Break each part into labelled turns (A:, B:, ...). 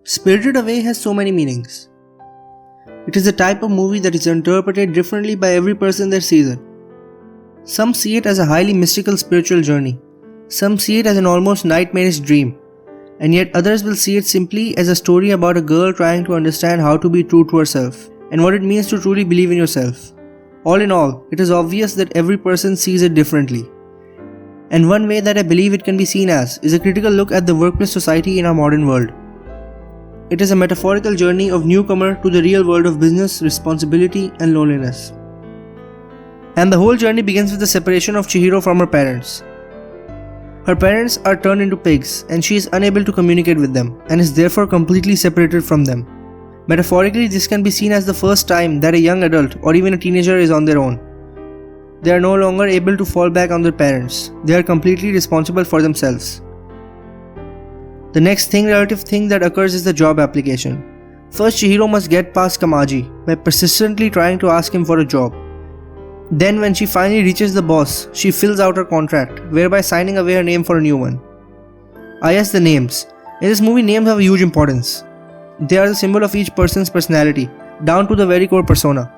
A: Spirited Away has so many meanings. It is a type of movie that is interpreted differently by every person that sees it. Some see it as a highly mystical spiritual journey. Some see it as an almost nightmarish dream. And yet others will see it simply as a story about a girl trying to understand how to be true to herself and what it means to truly believe in yourself. All in all, it is obvious that every person sees it differently. And one way that I believe it can be seen as is a critical look at the workplace society in our modern world. It is a metaphorical journey of newcomer to the real world of business, responsibility, and loneliness. And the whole journey begins with the separation of Chihiro from her parents. Her parents are turned into pigs and she is unable to communicate with them and is therefore completely separated from them. Metaphorically, this can be seen as the first time that a young adult or even a teenager is on their own. They are no longer able to fall back on their parents. They are completely responsible for themselves. The next relative thing that occurs is the job application. First, Chihiro must get past Kamaji by persistently trying to ask him for a job. Then when she finally reaches the boss, she fills out her contract, whereby signing away her name for a new one. Yes, the names. In this movie, names have a huge importance. They are the symbol of each person's personality, down to the very core persona.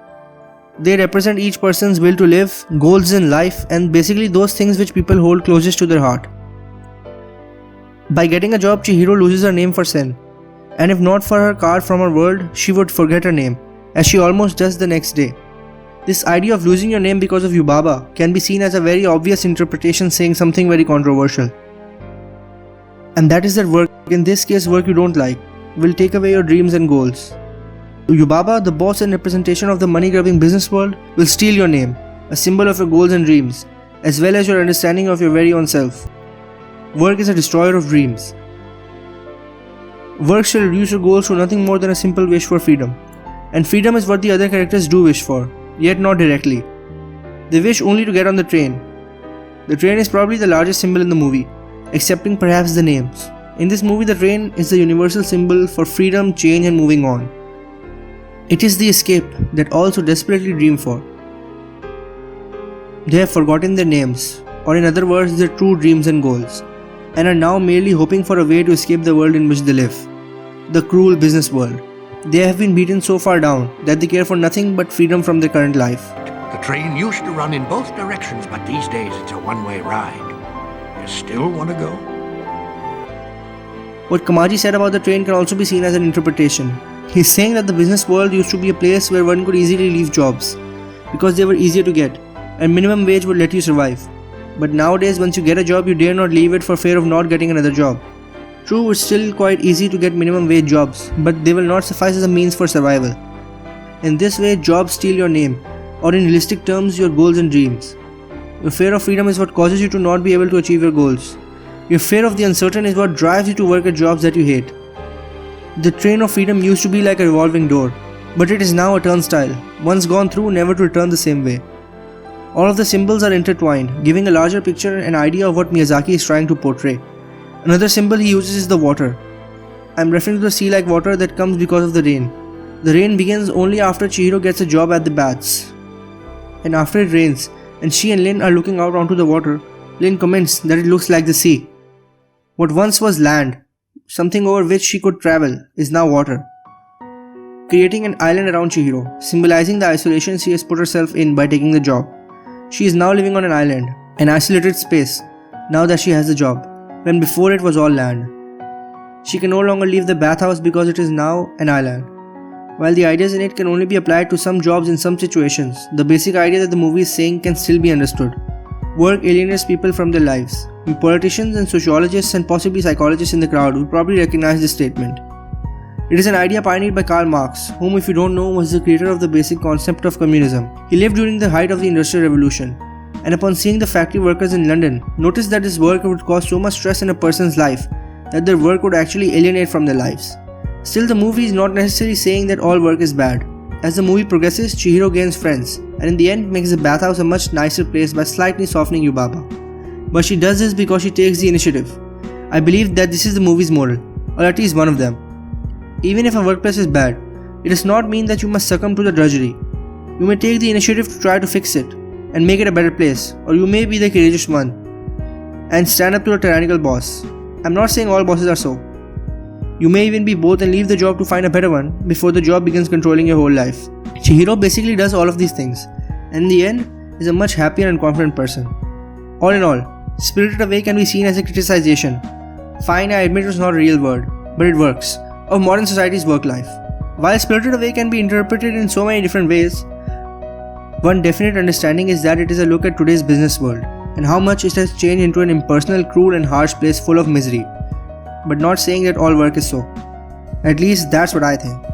A: They represent each person's will to live, goals in life, and basically those things which people hold closest to their heart. By getting a job, Chihiro loses her name for Sen, and if not for her card from her world, she would forget her name, as she almost does the next day. This idea of losing your name because of Yubaba can be seen as a very obvious interpretation saying something very controversial. And that is that work, in this case work you don't like, will take away your dreams and goals. Yubaba, the boss and representation of the money-grubbing business world, will steal your name, a symbol of your goals and dreams, as well as your understanding of your very own self. Work is a destroyer of dreams. Work shall reduce your goals to nothing more than a simple wish for freedom. And freedom is what the other characters do wish for, yet not directly. They wish only to get on the train. The train is probably the largest symbol in the movie, excepting perhaps the names. In this movie, the train is the universal symbol for freedom, change, and moving on. It is the escape that all so desperately dream for. They have forgotten their names, or in other words, their true dreams and goals, and are now merely hoping for a way to escape the world in which they live, the cruel business world. They have been beaten so far down that they care for nothing but freedom from their current life.
B: The train used to run in both directions, but these days it's a one-way ride. You still want to go?
A: What Kamaji said about the train can also be seen as an interpretation. He's saying that the business world used to be a place where one could easily leave jobs, because they were easier to get, and minimum wage would let you survive. But nowadays, once you get a job, you dare not leave it for fear of not getting another job. True, it's still quite easy to get minimum wage jobs, but they will not suffice as a means for survival. In this way, jobs steal your name, or in realistic terms, your goals and dreams. Your fear of freedom is what causes you to not be able to achieve your goals. Your fear of the uncertain is what drives you to work at jobs that you hate. The train of freedom used to be like a revolving door, but it is now a turnstile, once gone through, never to return the same way. All of the symbols are intertwined, giving a larger picture and idea of what Miyazaki is trying to portray. Another symbol he uses is the water. I am referring to the sea-like water that comes because of the rain. The rain begins only after Chihiro gets a job at the baths. And after it rains, and she and Lin are looking out onto the water, Lin comments that it looks like the sea. What once was land, something over which she could travel, is now water, creating an island around Chihiro, symbolizing the isolation she has put herself in by taking the job. She is now living on an island, an isolated space, now that she has the job, when before it was all land. She can no longer leave the bathhouse because it is now an island. While the ideas in it can only be applied to some jobs in some situations, the basic idea that the movie is saying can still be understood. Work alienates people from their lives. Politicians and sociologists and possibly psychologists in the crowd will probably recognize this statement. It is an idea pioneered by Karl Marx, whom, if you don't know, was the creator of the basic concept of communism. He lived during the height of the Industrial Revolution, and upon seeing the factory workers in London, noticed that this work would cause so much stress in a person's life that their work would actually alienate from their lives. Still, the movie is not necessarily saying that all work is bad. As the movie progresses, Chihiro gains friends, and in the end makes the bathhouse a much nicer place by slightly softening Yubaba. But she does this because she takes the initiative. I believe that this is the movie's moral, or at least one of them. Even if a workplace is bad, it does not mean that you must succumb to the drudgery. You may take the initiative to try to fix it, and make it a better place, or you may be the courageous one, and stand up to a tyrannical boss. I'm not saying all bosses are so. You may even be both and leave the job to find a better one before the job begins controlling your whole life. Chihiro basically does all of these things, and in the end is a much happier and confident person. All in all, Spirited Away can be seen as a criticization. Fine, I admit it's not a real word, but it works, of modern society's work life. While Spirited Away can be interpreted in so many different ways, one definite understanding is that it is a look at today's business world and how much it has changed into an impersonal, cruel and harsh place full of misery. But not saying that all work is so. At least that's what I think.